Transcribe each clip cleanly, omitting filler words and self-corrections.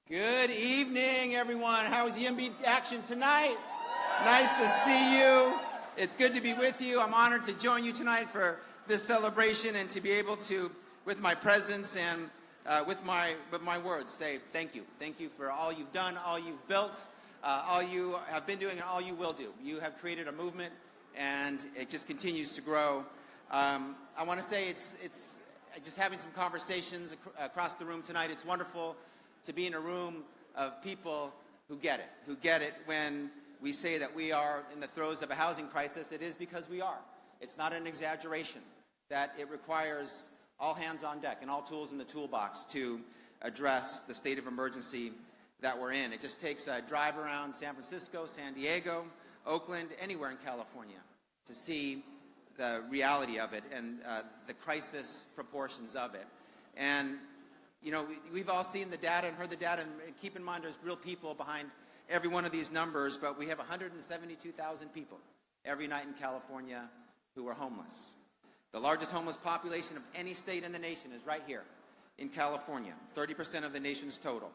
Good evening, everyone. How's YIMBY action tonight? Nice to see you. It's good to be with you. I'm honored to join you tonight for this celebration and to be able to, with my presence and with my words, say thank you. Thank you for all you've done, all you've built, all you have been doing, and all you will do. You have created a movement, and it just continues to grow. I want to say it's just having some conversations across the room tonight. It's wonderful to be in a room of people who get it when we say that we are in the throes of a housing crisis. It is because we are. It's not an exaggeration, that it requires all hands on deck and all tools in the toolbox to address the state of emergency that we're in. It just takes a drive around San Francisco, San Diego, Oakland, anywhere in California to see the reality of it and the crisis proportions of it. And you know, we've all seen the data and heard the data, and keep in mind there's real people behind every one of these numbers, but we have 172,000 people every night in California who are homeless. The largest homeless population of any state in the nation is right here in California, 30% of the nation's total.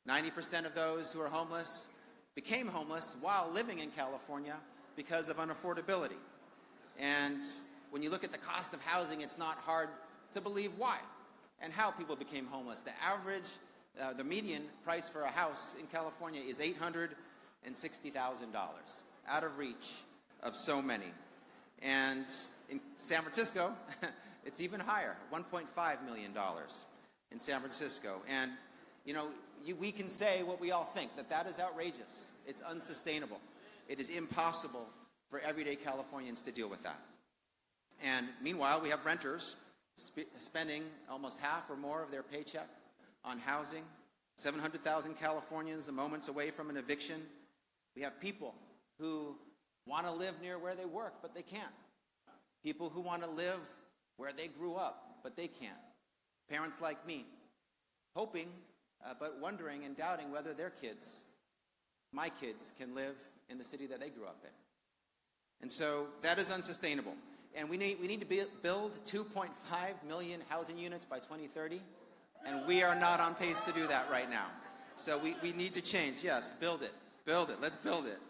90% of those who are homeless became homeless while living in California because of unaffordability. And when you look at the cost of housing, it's not hard to believe why and how people became homeless. The average, the median price for a house in California is $860,000, out of reach of so many. And in San Francisco, it's even higher, $1.5 million in San Francisco. And you know, we can say what we all think, that is outrageous. It's unsustainable. It is impossible for everyday Californians to deal with that. And meanwhile, we have renters spending almost half or more of their paycheck on housing. 700,000 Californians a moment away from an eviction. We have people who want to live near where they work, but they can't. People who want to live where they grew up, but they can't. Parents like me, hoping, but wondering and doubting whether their kids, my kids, can live in the city that they grew up in. And so that is unsustainable. And we need to build 2.5 million housing units by 2030, and we are not on pace to do that right now. So we need to change. Yes, build it, let's build it.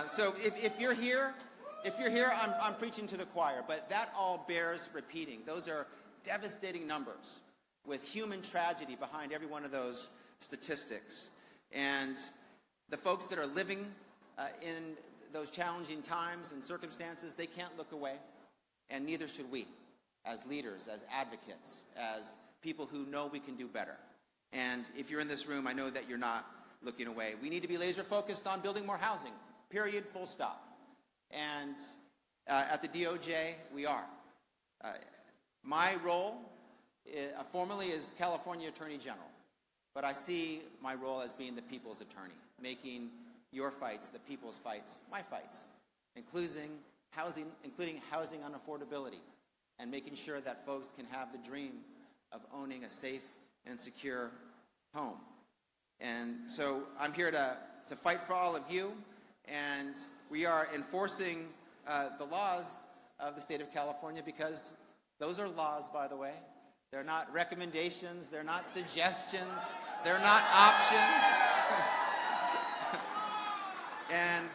So if you're here, I'm preaching to the choir, but that all bears repeating. Those are devastating numbers with human tragedy behind every one of those statistics. And the folks that are living in those challenging times and circumstances, they can't look away. And neither should we, as leaders, as advocates, as people who know we can do better. And if you're in this room, I know that you're not looking away. We need to be laser focused on building more housing, period, full stop. And at the DOJ, we are. My role formally is California Attorney General, but I see my role as being the people's attorney, making your fights, the people's fights, my fights, including housing unaffordability, and making sure that folks can have the dream of owning a safe and secure home. And so I'm here to fight for all of you, and we are enforcing the laws of the state of California, because those are laws, by the way. They're not recommendations, they're not suggestions, they're not options. And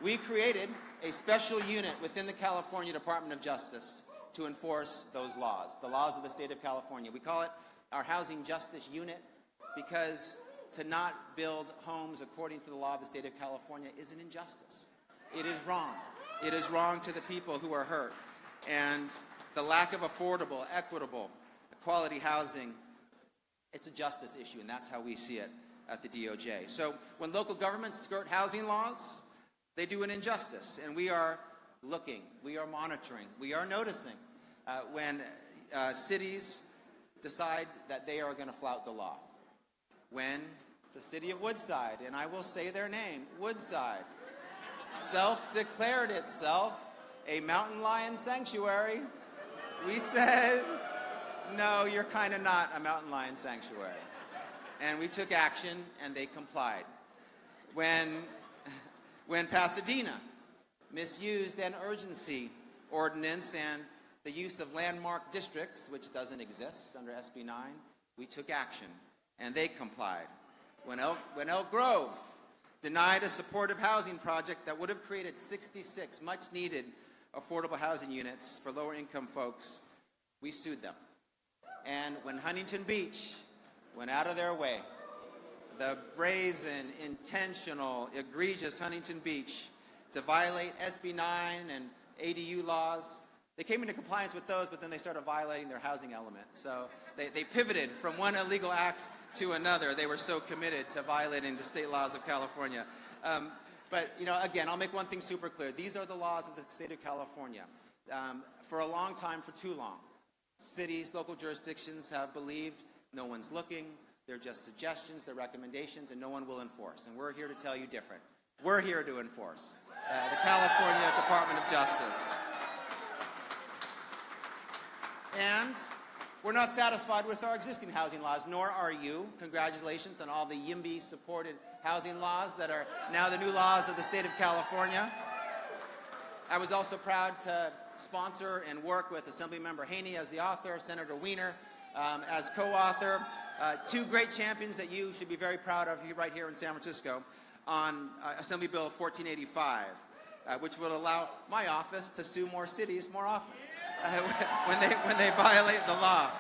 we created a special unit within the California Department of Justice to enforce those laws, the laws of the state of California. We call it our Housing Justice Unit, because to not build homes according to the law of the state of California is an injustice. It is wrong. It is wrong to the people who are hurt. And the lack of affordable, equitable, quality housing, it's a justice issue, and that's how we see it at the DOJ. So when local governments skirt housing laws, they do an injustice, and we are looking, we are monitoring, we are noticing when cities decide that they are going to flout the law. When the city of Woodside, and I will say their name, Woodside, self-declared itself a mountain lion sanctuary, we said, no, you're kind of not a mountain lion sanctuary. And we took action, and they complied. When Pasadena misused an urgency ordinance and the use of landmark districts, which doesn't exist under SB 9, we took action, and they complied. when Elk Grove denied a supportive housing project that would have created 66 much-needed affordable housing units for lower-income folks, we sued them. And when Huntington Beach went out of their way, the brazen, intentional, egregious Huntington Beach to violate SB 9 and ADU laws, they came into compliance with those, but then they started violating their housing element. So they pivoted from one illegal act to another. They were so committed to violating the state laws of California. But, again, I'll make one thing super clear. These are the laws of the state of California. For a long time, for too long, cities, local jurisdictions have believed no one's looking, they're just suggestions, they're recommendations, and no one will enforce. And we're here to tell you different. We're here to enforce. The California Department of Justice. And we're not satisfied with our existing housing laws, nor are you. Congratulations on all the YIMBY-supported housing laws that are now the new laws of the state of California. I was also proud to sponsor and work with Assemblymember Haney as the author, Senator Wiener as co-author, two great champions that you should be very proud of right here in San Francisco on Assembly Bill 1485, which will allow my office to sue more cities more often. When they violate the law.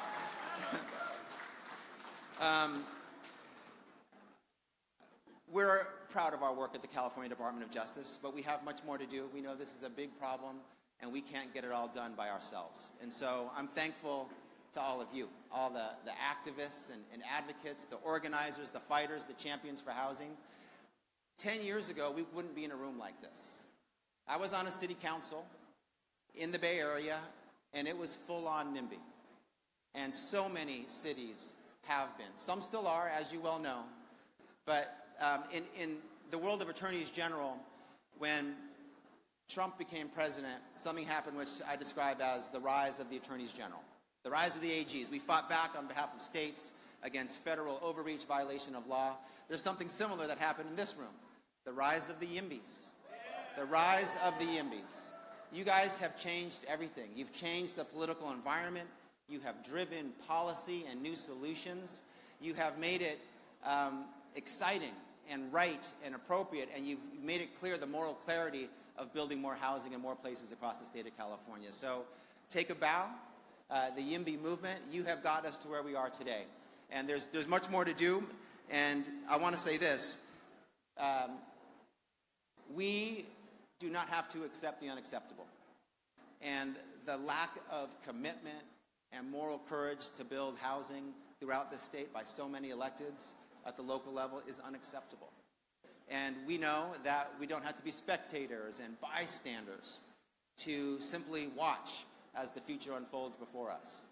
We're proud of our work at the California Department of Justice, but we have much more to do. We know this is a big problem, and we can't get it all done by ourselves. And so I'm thankful to all of you, all the activists and advocates, the organizers, the fighters, the champions for housing. 10 years ago, we wouldn't be in a room like this. I was on a city council in the Bay Area, and it was full-on NIMBY. And so many cities have been. Some still are, as you well know. But in the world of attorneys general, when Trump became president, something happened which I describe as the rise of the attorneys general, the rise of the AGs. We fought back on behalf of states against federal overreach, violation of law. There's something similar that happened in this room, the rise of the YIMBYs. The rise of the YIMBYs. You guys have changed everything. You've changed the political environment. You have driven policy and new solutions. You have made it exciting and right and appropriate, and you've made it clear the moral clarity of building more housing in more places across the state of California. So take a bow. The YIMBY movement, you have got us to where we are today. And there's much more to do, and I want to say this. We do not have to accept the unacceptable. And the lack of commitment and moral courage to build housing throughout the state by so many electeds at the local level is unacceptable. And we know that we don't have to be spectators and bystanders to simply watch as the future unfolds before us.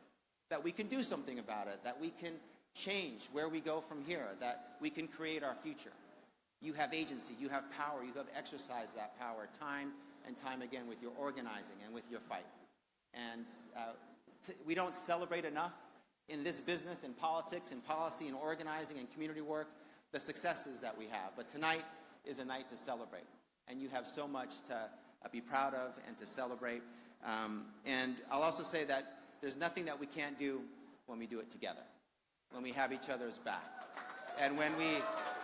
That we can do something about it, that we can change where we go from here, that we can create our future. You have agency, you have power, you have exercised that power time and time again with your organizing and with your fight. And we don't celebrate enough in this business, in politics, in policy, in organizing, and community work, the successes that we have. But tonight is a night to celebrate. And you have so much to be proud of and to celebrate. And I'll also say that there's nothing that we can't do when we do it together, when we have each other's back, and when we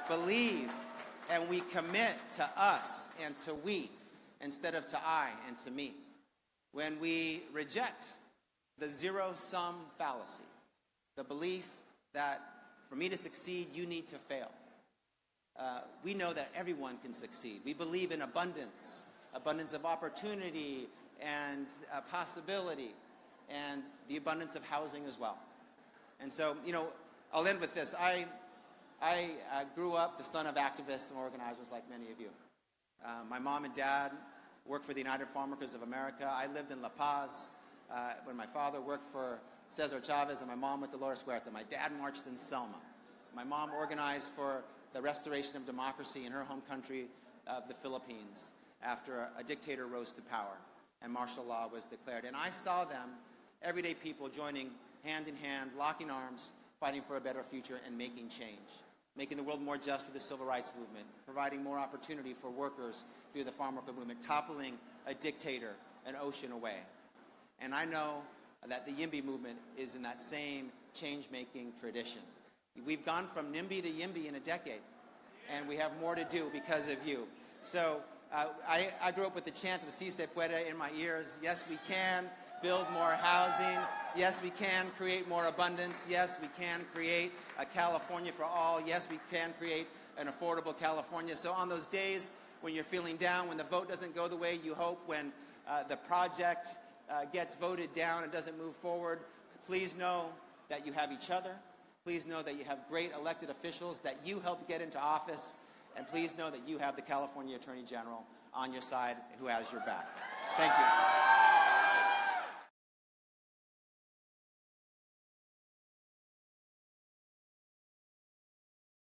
believe and we commit to us and to we instead of to I and to me. When we reject the zero-sum fallacy, the belief that for me to succeed, you need to fail. We know that everyone can succeed. We believe in abundance of opportunity and possibility, and the abundance of housing as well. And so, I'll end with this. I grew up the son of activists and organizers like many of you. My mom and dad worked for the United Farm Workers of America. I lived in La Paz when my father worked for Cesar Chavez and my mom with Dolores Huerta. My dad marched in Selma. My mom organized for the restoration of democracy in her home country of the Philippines after a dictator rose to power and martial law was declared. And I saw them, everyday people, joining hand in hand, locking arms, fighting for a better future and making change, making the world more just through the civil rights movement, providing more opportunity for workers through the farm worker movement, toppling a dictator an ocean away. And I know that the YIMBY movement is in that same change-making tradition. We've gone from NIMBY to YIMBY in a decade, and we have more to do because of you. So I grew up with the chant of Si se puede in my ears. Yes, we can build more housing. Yes, we can create more abundance. Yes, we can create a California for all. Yes, we can create an affordable California. So on those days when you're feeling down, when the vote doesn't go the way you hope, when the project gets voted down and doesn't move forward, please know that you have each other. Please know that you have great elected officials that you helped get into office. And please know that you have the California Attorney General on your side who has your back. Thank you.